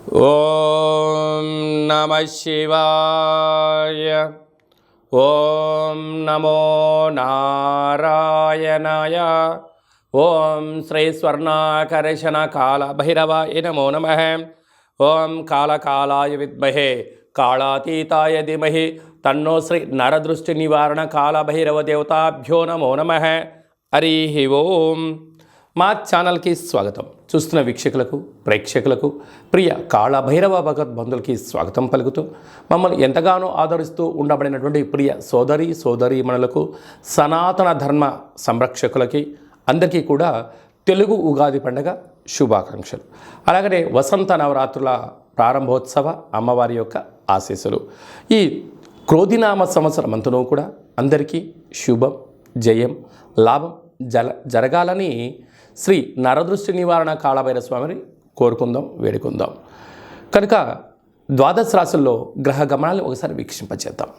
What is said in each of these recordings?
ఓం నమః శివాయ. ఓం నమో నారాయణాయ. ఓం శ్రీ స్వర్ణాకర్షణ కాల భైరవాయ నమో నమః. ఓం కాళకాలాయ విద్మహే కాళాతీతాయ ధీమహి తన్నో శ్రీ నరదృష్టి నివారణ కాల భైరవ దేవతాభ్యో నమో నమః. హరి ఓం. మా ఛానల్కి స్వాగతం. చూస్తున్న వీక్షకులకు, ప్రేక్షకులకు, ప్రియ కాళభైరవ భగవద్బంధులకి స్వాగతం పలుకుతూ మమ్మల్ని ఎంతగానో ఆదరిస్తూ ఉండబడినటువంటి ప్రియ సోదరీమణులకు, సనాతన ధర్మ సంరక్షకులకి అందరికీ కూడా తెలుగు ఉగాది పండుగ శుభాకాంక్షలు. అలాగనే వసంత నవరాత్రుల ప్రారంభోత్సవ అమ్మవారి యొక్క ఆశీస్సులు. ఈ క్రోధినామ సంవత్సరం అంతనూ కూడా అందరికీ శుభం, జయం, లాభం జరగాలని శ్రీ నరదృష్టి నివారణ కాళభైరవ స్వామిని కోరుకుందాం, వేడుకుందాం. కనుక ద్వాదశ రాశుల్లో గ్రహ గమనాలను ఒకసారి వీక్షింపచేద్దాం.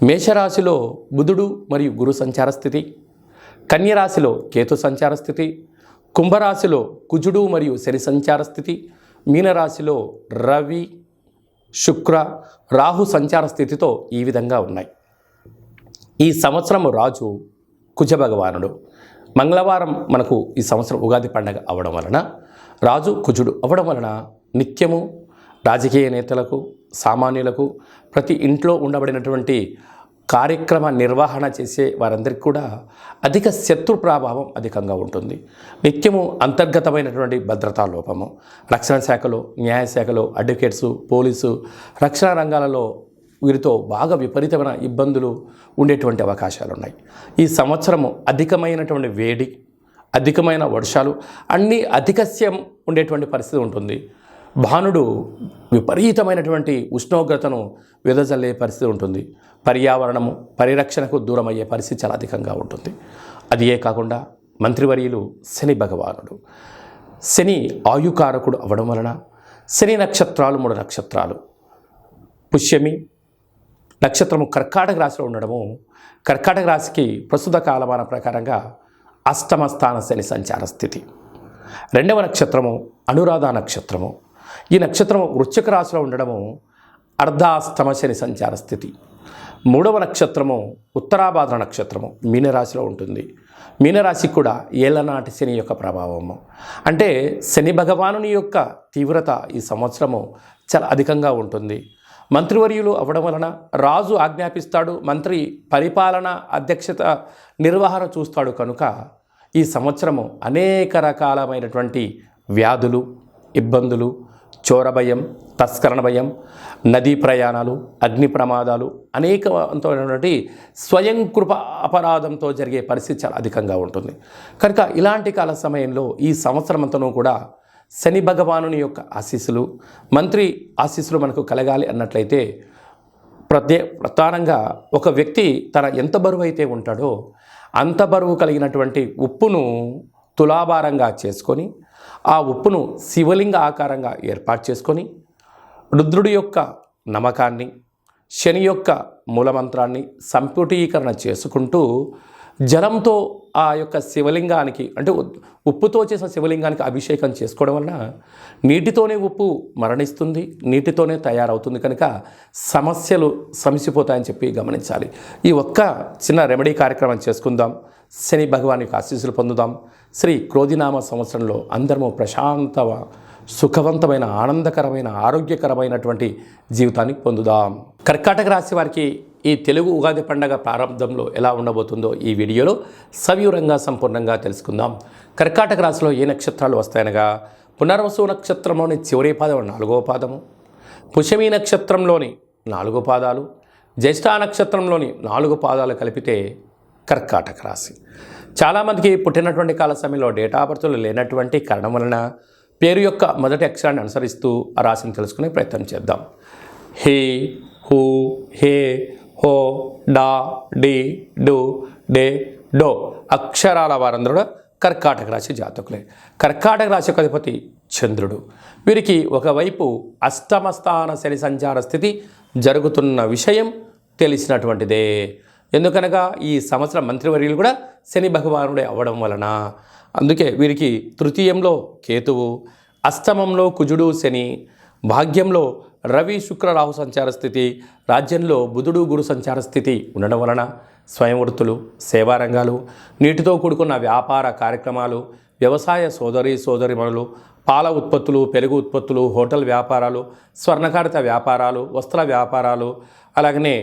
మేషరాశిలో బుధుడు మరియు గురు సంచార స్థితి, కన్యరాశిలో కేతు సంచార స్థితి, కుంభరాశిలో కుజుడు మరియు శని సంచార స్థితి, మీనరాశిలో రవి, శుక్ర, రాహు సంచార స్థితితో ఈ విధంగా ఉన్నాయి. ఈ సంవత్సరం రాజు కుజ భగవానుడు. మంగళవారం మనకు ఈ సంవత్సరం ఉగాది పండగ అవ్వడం వలన, రాజు కుజుడు అవ్వడం వలన నిత్యము రాజకీయ నేతలకు, సామాన్యులకు, ప్రతి ఇంట్లో ఉండబడినటువంటి కార్యక్రమ నిర్వహణ చేసే వారందరికీ కూడా అధిక శత్రు ప్రభావం అధికంగా ఉంటుంది. నిత్యము అంతర్గతమైనటువంటి భద్రతా లోపము, రక్షణ శాఖలో, న్యాయశాఖలో, అడ్వకేట్సు, పోలీసు, రక్షణ రంగాలలో వీరితో బాగా విపరీతమైన ఇబ్బందులు ఉండేటువంటి అవకాశాలు ఉన్నాయి. ఈ సంవత్సరము అధికమైనటువంటి వేడి, అధికమైన వర్షాలు, అన్నీ అధికస్యం ఉండేటువంటి పరిస్థితి ఉంటుంది. భానుడు విపరీతమైనటువంటి ఉష్ణోగ్రతను వెదజల్లే పరిస్థితి ఉంటుంది. పర్యావరణము, పరిరక్షణకు దూరం అయ్యే పరిస్థితి చాలా అధికంగా ఉంటుంది. అదియే కాకుండా మంత్రివర్యులు శని భగవానుడు. శని ఆయుకారకుడు అవ్వడం వలన శని నక్షత్రాలు 3 నక్షత్రాలు, పుష్యమి నక్షత్రము కర్కాటక రాశిలో ఉండడము, కర్కాటక రాశికి ప్రస్తుత కాలమాన ప్రకారంగా అష్టమ స్థాన శని సంచార స్థితి. 2వ నక్షత్రము అనురాధ నక్షత్రము. ఈ నక్షత్రము వృశ్చిక రాశిలో ఉండడము అర్ధాష్టమ శని సంచార స్థితి. 3వ నక్షత్రము ఉత్తరాభాద్ర నక్షత్రము మీనరాశిలో ఉంటుంది. మీనరాశికి కూడా ఏళ్ళనాటి శని యొక్క ప్రభావము. అంటే శని భగవానుని యొక్క తీవ్రత ఈ సంవత్సరము చాలా అధికంగా ఉంటుంది. మంత్రివర్యులు అవ్వడం వలన రాజు ఆజ్ఞాపిస్తాడు, మంత్రి పరిపాలన, అధ్యక్షత, నిర్వహణ చూస్తాడు. కనుక ఈ సంవత్సరము అనేక రకాలమైనటువంటి వ్యాధులు, ఇబ్బందులు, చోర భయం, తస్కరణ భయం, నదీ ప్రయాణాలు, అగ్ని ప్రమాదాలు, అనేకమైనటువంటి స్వయం కృప అపరాధంతో జరిగే పరిస్థితి చాలా అధికంగా ఉంటుంది. కనుక ఇలాంటి కాల సమయంలో ఈ సంవత్సరం అంతనూ కూడా శని భగవానుని యొక్క ఆశీస్సులు, మంత్రి ఆశీస్సులు మనకు కలగాలి అన్నట్లయితే ప్రధానంగా ఒక వ్యక్తి తన ఎంత బరువు అయితే ఉంటాడో అంత బరువు కలిగినటువంటి ఉప్పును తులాభారంగా చేసుకొని, ఆ ఉప్పును శివలింగ ఆకారంగా ఏర్పాటు చేసుకొని, రుద్రుడి యొక్క నమ్మకాన్ని, శని యొక్క మూలమంత్రాన్ని సంపుటీకరణ చేసుకుంటూ జలంతో ఆ యొక్క శివలింగానికి, అంటే ఉప్పుతో చేసిన శివలింగానికి అభిషేకం చేసుకోవడం వలన నీటితోనే ఉప్పు మరణిస్తుంది, నీటితోనే తయారవుతుంది. కనుక సమస్యలు సమసిపోతాయని చెప్పి గమనించాలి. ఈ ఒక్క చిన్న రెమెడీ కార్యక్రమం చేసుకుందాం. శని భగవాన్ యొక్క ఆశీస్సులు పొందుదాం. శ్రీ క్రోధినామ సంవత్సరంలో అందరము ప్రశాంత, సుఖవంతమైన, ఆనందకరమైన, ఆరోగ్యకరమైనటువంటి జీవితాన్ని పొందుదాం. కర్కాటక రాశి వారికి ఈ తెలుగు ఉగాది పండగ ప్రారంభంలో ఎలా ఉండబోతుందో ఈ వీడియోలో సవివరంగా సంపూర్ణంగా తెలుసుకుందాం. కర్కాటక రాశిలో ఏ నక్షత్రాలు వస్తాయనగా, పునర్వసు నక్షత్రంలోని చివరి పాదం 4వ పాదము, పుష్యమి నక్షత్రంలోని 4 పాదాలు, జ్యేష్ఠ నక్షత్రంలోని 4 పాదాలు కలిపితే కర్కాటక రాశి. చాలామందికి పుట్టినటువంటి కాల సమయంలో డేటా ఆఫ్ బర్త్లు లేనటువంటి కారణం వలన పేరు యొక్క మొదటి అక్షరాన్ని అనుసరిస్తూ ఆ రాశిని తెలుసుకునే ప్రయత్నం చేద్దాం. హే, హూ, హే, హో, డా, డి, డు, డే, డో అక్షరాల వారందరూ కర్కాటక రాశి జాతకులే. కర్కాటక రాశి యొక్క అధిపతి చంద్రుడు. వీరికి ఒకవైపు అష్టమ స్థాన శని సంచార స్థితి జరుగుతున్న విషయం తెలిసినటువంటిదే. ఎందుకనగా ఈ సంవత్సరం మంత్రివర్యులు కూడా శని భగవానుడే అవ్వడం వలన, అందుకే వీరికి తృతీయంలో కేతువు, అష్టమంలో కుజుడు శని, భాగ్యంలో రవి శుక్ర రాహు సంచార స్థితి, రాజ్యంలో బుధుడు గురు సంచార స్థితి ఉండడం వలన స్వయం వృత్తులు, సేవా రంగాలు, నీటితో కూడుకున్న వ్యాపార కార్యక్రమాలు, వ్యవసాయ సోదరీమణులు, పాల ఉత్పత్తులు, పెరుగు ఉత్పత్తులు, హోటల్ వ్యాపారాలు, స్వర్ణకారిత వ్యాపారాలు, వస్త్ర వ్యాపారాలు, అలాగనే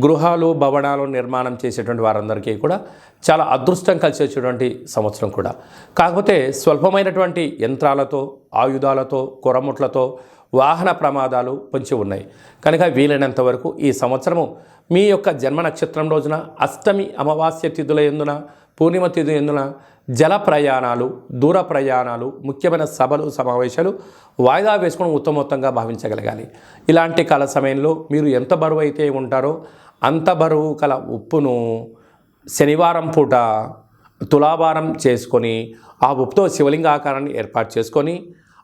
గృహాలు, భవనాలు నిర్మాణం చేసేటువంటి వారందరికీ కూడా చాలా అదృష్టం కలిసేటువంటి సంవత్సరం కూడా. కాకపోతే స్వల్పమైనటువంటి యంత్రాలతో, ఆయుధాలతో, కొరముట్లతో వాహన ప్రమాదాలు పొంచి ఉన్నాయి. కనుక వీలైనంత వరకు ఈ సంవత్సరము మీ యొక్క జన్మ నక్షత్రం రోజున, అష్టమి అమావాస్య తిథుల యందున, పూర్ణిమ తిథి యందున జల ప్రయాణాలు, దూర ప్రయాణాలు, ముఖ్యమైన సభలు, సమావేశాలు వాయిదా వేసుకొని ఉత్తమోత్తంగా భావించగలగాలి. ఇలాంటి కాల సమయంలో మీరు ఎంత బరువు అయితే ఉంటారో అంత బరువు కల ఉప్పును శనివారం పూట తులాభారం చేసుకొని ఆ ఉప్పుతో శివలింగ ఆకారాన్ని ఏర్పాటు చేసుకొని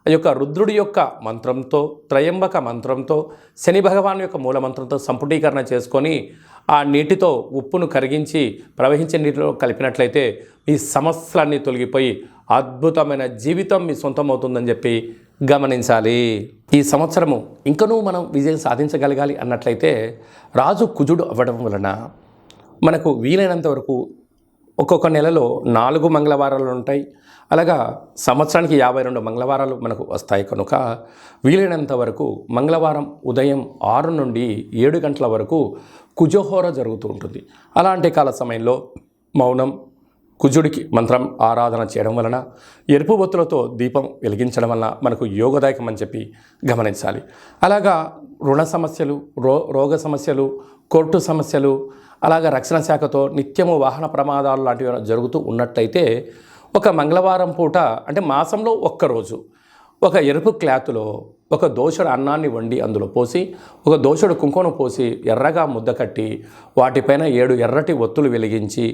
ఆ యొక్క రుద్రుడి యొక్క మంత్రంతో, త్రయంబక మంత్రంతో, శని భగవాన్ యొక్క మూల మంత్రంతో సంపుటీకరణ చేసుకొని ఆ నీటితో ఉప్పును కరిగించి ప్రవహించే నీటిలో కలిపినట్లయితే మీ సమస్యలన్నీ తొలగిపోయి అద్భుతమైన జీవితం మీ సొంతం అవుతుందని చెప్పి గమనించాలి. ఈ సంవత్సరము ఇంకనూ మనం విజయం సాధించగలగాలి అన్నట్లయితే రాజు కుజుడు అవ్వడం వలన మనకు వీలైనంత వరకు ఒక్కొక్క నెలలో 4 మంగళవారాలు ఉంటాయి. అలాగా సంవత్సరానికి 52 మంగళవారాలు మనకు వస్తాయి. కనుక వీలైనంత వరకు మంగళవారం ఉదయం 6 నుండి 7 గంటల వరకు కుజహోర జరుగుతూ ఉంటుంది. అలాంటి కాల సమయంలో మౌనం, కుజుడికి మంత్రం ఆరాధన చేయడం వలన, ఎరుపు బొత్తులతో దీపం వెలిగించడం వలన మనకు యోగదాయకం అని చెప్పి గమనించాలి. అలాగా రుణ సమస్యలు, రోగ సమస్యలు, కోర్టు సమస్యలు, అలాగా రక్షణ శాఖతో నిత్యము వాహన ప్రమాదాలు లాంటివి జరుగుతూ ఉన్నట్టయితే ఒక మంగళవారం పూట, అంటే మాసంలో ఒక్కరోజు, ఒక ఎరుపు క్లాతులో ఒక దోషుడు అన్నాన్ని వండి అందులో పోసి, ఒక దోషుడు కుంకుమను పోసి ఎర్రగా ముద్ద కట్టి వాటిపైన 7 ఎర్రటి ఒత్తులు వెలిగించి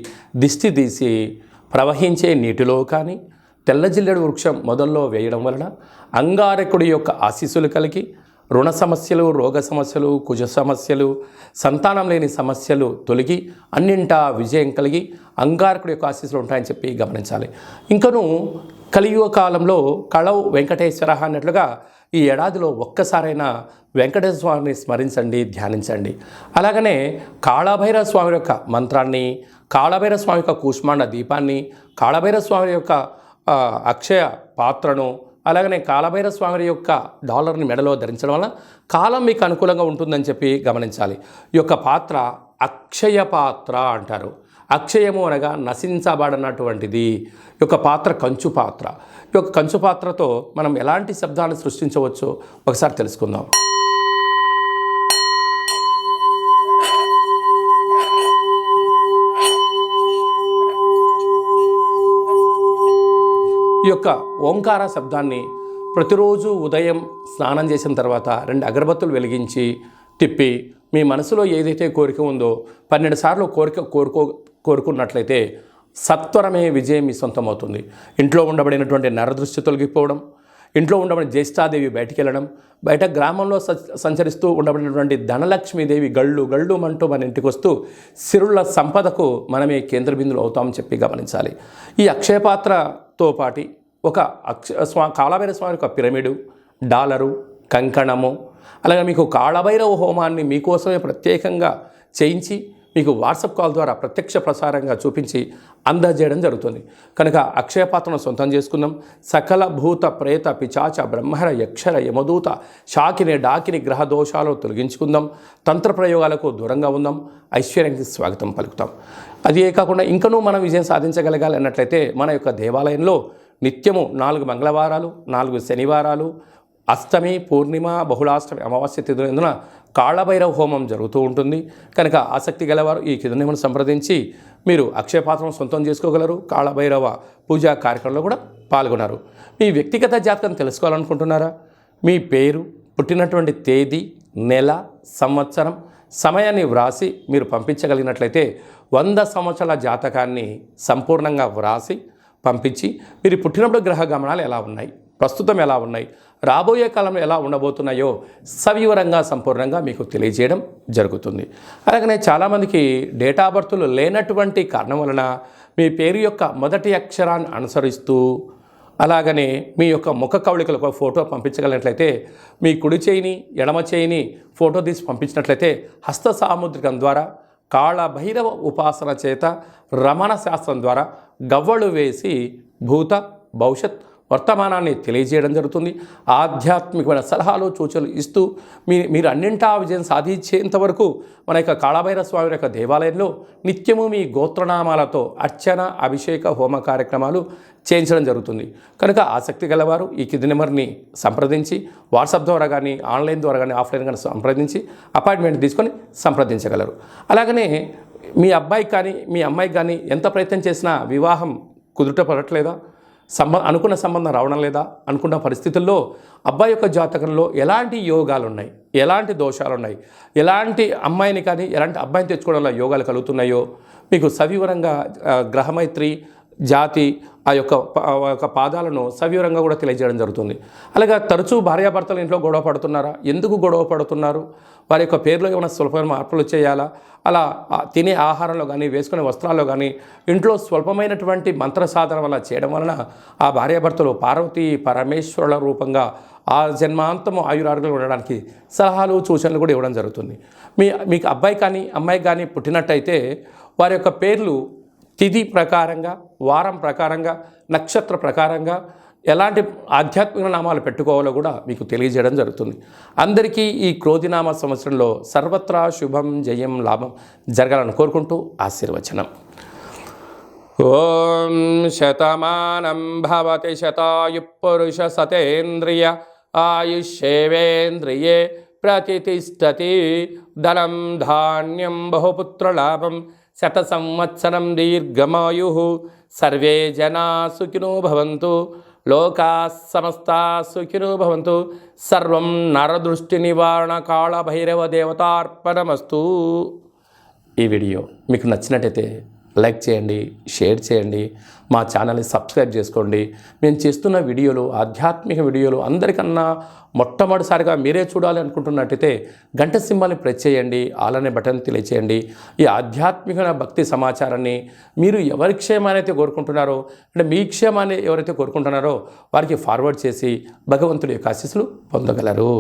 దిష్టి తీసి ప్రవహించే నీటిలో కానీ తెల్ల జిల్లెడు వృక్షం మొదల్లో వేయడం వలన అంగారకుడి యొక్క ఆశీస్సులు కలిగి రుణ సమస్యలు, రోగ సమస్యలు, కుజ సమస్యలు, సంతానం లేని సమస్యలు తొలగి అన్నింటా విజయం కలిగి అంగారకుడి యొక్క ఆశీస్సులు ఉంటాయని చెప్పి గమనించాలి. ఇంకనూ కలియుగ కాలంలో కళవు వెంకటేశ్వర అన్నట్లుగా ఈ ఏడాదిలో ఒక్కసారైనా వెంకటేశ్వర స్వామిని స్మరించండి, ధ్యానించండి. అలాగనే కాళభైరవ స్వామి యొక్క మంత్రాన్ని, కాళభైరవ స్వామి యొక్క కూష్మాండ దీపాన్ని, కాళభైరవ స్వామి యొక్క అక్షయ పాత్రను, అలాగనే కాళభైరవ స్వామి యొక్క డాలర్ని మెడలో ధరించడం వల్ల కాలం మీకు అనుకూలంగా ఉంటుందని చెప్పి గమనించాలి. ఈ యొక్క పాత్ర అక్షయ పాత్ర అంటారు. అక్షయము అనగా నశించబడినటువంటిది. ఈ యొక్క పాత్ర కంచు పాత్ర. ఈ యొక్క కంచు పాత్రతో మనం ఎలాంటి శబ్దాలను సృష్టించవచ్చో ఒకసారి తెలుసుకుందాం. ఈ యొక్క ఓంకార శబ్దాన్ని ప్రతిరోజు ఉదయం స్నానం చేసిన తర్వాత 2 అగరబత్తులు వెలిగించి తిప్పి మీ మనసులో ఏదైతే కోరిక ఉందో 12 సార్లు కోరుకున్నట్లయితే సత్వరమే విజయం మీ సొంతం అవుతుంది. ఇంట్లో ఉండబడినటువంటి నరదృష్టి తొలగిపోవడం, ఇంట్లో ఉండబడిన జ్యేష్ఠాదేవి బయటికి వెళ్ళడం, బయట గ్రామంలో సంచరిస్తూ ఉండబడినటువంటి ధనలక్ష్మీదేవి గళ్ళు మంటూ మన ఇంటికి వస్తూ సిరుల సంపదకు మనమే కేంద్ర బిందులు అవుతామని చెప్పి గమనించాలి. ఈ అక్షయపాత్రతో పాటి ఒక కాళభైరవ స్వామి యొక్క పిరమిడు, డాలరు, కంకణము, అలాగే మీకు కాళభైరవ హోమాన్ని మీకోసమే ప్రత్యేకంగా చేయించి మీకు వాట్సాప్ కాల్ ద్వారా ప్రత్యక్ష ప్రసారంగా చూపించి అందజేయడం జరుగుతుంది. కనుక అక్షయ పాత్రను సొంతం చేసుకుందాం. సకల భూత ప్రేత పిచాచ బ్రహ్మర యక్షర యమదూత శాకిని డాకిని గ్రహ దోషాలు తొలగించుకుందాం. తంత్ర ప్రయోగాలకు దూరంగా ఉందాం. ఐశ్వర్యానికి స్వాగతం పలుకుతాం. అదే కాకుండా ఇంకనూ మనం విజయం సాధించగలగాలి అన్నట్లయితే మన యొక్క దేవాలయంలో నిత్యము 4 మంగళవారాలు, 4 శనివారాలు, అష్టమి, పూర్ణిమ, బహుళాష్టమి, అమావాస్య తిథులందున కాళభైరవ హోమం జరుగుతూ ఉంటుంది. కనుక ఆసక్తి గలవారు ఈ కిందనేమను సంప్రదించి మీరు అక్షయపాత్రను సొంతం చేసుకోగలరు. కాళభైరవ పూజా కార్యక్రమంలో కూడా పాల్గొన్నారు. మీ వ్యక్తిగత జాతకం తెలుసుకోవాలనుకుంటున్నారా? మీ పేరు, పుట్టినటువంటి తేదీ, నెల, సంవత్సరం, సమయాన్ని వ్రాసి మీరు పంపించగలిగినట్లయితే 100 సంవత్సరాల జాతకాన్ని సంపూర్ణంగా వ్రాసి పంపించి మీరు పుట్టినప్పుడు గ్రహ గమనాలు ఎలా ఉన్నాయి, ప్రస్తుతం ఎలా ఉన్నాయి, రాబోయే కాలంలో ఎలా ఉండబోతున్నాయో సవివరంగా సంపూర్ణంగా మీకు తెలియజేయడం జరుగుతుంది. అలాగనే చాలామందికి డేటా బర్త్లు లేనటువంటి కారణం వలన మీ పేరు యొక్క మొదటి అక్షరాన్ని అనుసరిస్తూ అలాగనే మీ యొక్క ముఖ కవళికలు ఒక ఫోటో పంపించగలిగినట్లయితే మీ కుడి చేయిని ఎడమ చేయిని ఫోటో తీసి పంపించినట్లయితే హస్త సాముద్రికం ద్వారా కాళభైరవ ఉపాసన చేత రమణ శాస్త్రం ద్వారా గవ్వలు వేసి భూత భవిష్యత్ వర్తమానాన్ని తెలియజేయడం జరుగుతుంది. ఆధ్యాత్మికమైన సలహాలు సూచనలు ఇస్తూ మీరు అన్నింటా విజయం సాధించేంత వరకు మన యొక్క కాళభైరవ స్వామి యొక్క దేవాలయంలో నిత్యము మీ గోత్రనామాలతో అర్చన అభిషేక హోమ కార్యక్రమాలు చేయించడం జరుగుతుంది. కనుక ఆసక్తి గలవారు ఈ కింది నెంబర్ని సంప్రదించి వాట్సాప్ ద్వారా కానీ ఆన్లైన్ ద్వారా కానీ ఆఫ్లైన్ కానీ సంప్రదించి అపాయింట్మెంట్ తీసుకొని సంప్రదించగలరు. అలాగనే మీ అబ్బాయికి కానీ మీ అమ్మాయికి కానీ ఎంత ప్రయత్నం చేసినా వివాహం కుదుట పడట్లేదా, అనుకున్న సంబంధం రావడం లేదా అనుకున్న పరిస్థితుల్లో అబ్బాయి యొక్క జాతకంలో ఎలాంటి యోగాలు ఉన్నాయి, ఎలాంటి దోషాలు ఉన్నాయి, ఎలాంటి అమ్మాయిని కానీ ఎలాంటి అబ్బాయిని తెచ్చుకోవడంలో యోగాలు కలుగుతున్నాయో మీకు సవివరంగా గ్రహమైత్రి జాతి ఆ యొక్క పాదాలను సవివరంగా కూడా తెలియజేయడం జరుగుతుంది. అలాగే తరచూ భార్యాభర్తలు ఇంట్లో గొడవ పడుతున్నారా, ఎందుకు గొడవ పడుతున్నారు, వారి యొక్క పేర్లో ఏమైనా స్వల్పమైన మార్పులు చేయాలా, అలా తినే ఆహారంలో కానీ వేసుకునే వస్త్రాల్లో కానీ ఇంట్లో స్వల్పమైనటువంటి మంత్ర సాధన వల్ల చేయడం వలన ఆ భార్యాభర్తలు పార్వతీ పరమేశ్వరుల రూపంగా ఆ జన్మాంతము ఆయురారోగ్యాలు ఉండడానికి సలహాలు సూచనలు కూడా ఇవ్వడం జరుగుతుంది. మీకు అబ్బాయి కానీ అమ్మాయి కానీ పుట్టినట్టయితే వారి యొక్క పేర్లు తిథి ప్రకారంగా, వారం ప్రకారంగా, నక్షత్ర ప్రకారంగా ఎలాంటి ఆధ్యాత్మిక నామాలు పెట్టుకోవాలో కూడా మీకు తెలియజేయడం జరుగుతుంది. అందరికీ ఈ క్రోధినామ సంవత్సరంలో సర్వత్రా శుభం జయం లాభం జరగాలని కోరుకుంటూ ఆశీర్వచనం. ఓం శతమానం భవతి శతాయు పురుష సతేంద్రియ ఆయుష్యేవేంద్రియే ప్రతిష్టతి ధనం ధాన్యం బహుపుత్రలాభం శత సంవత్సరం దీర్ఘమాయు సర్వే జనా సుఖినో భవంతు లోకా సమస్తా సుఖినో భవంతు సర్వం నరదృష్టి నివారణ కాళభైరవ దేవతార్పణమస్తు. ఈ వీడియో మీకు నచ్చినట్టయితే లైక్ చేయండి, షేర్ చేయండి, మా ఛానల్ని సబ్స్క్రైబ్ చేసుకోండి. మేము చేస్తున్న వీడియోలు ఆధ్యాత్మిక వీడియోలు అందరికన్నా మొట్టమొదటిసారిగా మీరే చూడాలి అనుకుంటున్నట్టయితే గంట సింబల్ని ప్రెస్ చేయండి, ఆల్ అనే బటన్ తెలియచేయండి. ఈ ఆధ్యాత్మిక భక్తి సమాచారాన్ని మీరు ఎవరి క్షేమాన్ని అయితే కోరుకుంటున్నారో, అంటే మీ క్షేమాన్ని ఎవరైతే కోరుకుంటున్నారో వారికి ఫార్వర్డ్ చేసి భగవంతుడి యొక్క ఆశీస్సులు పొందగలరు.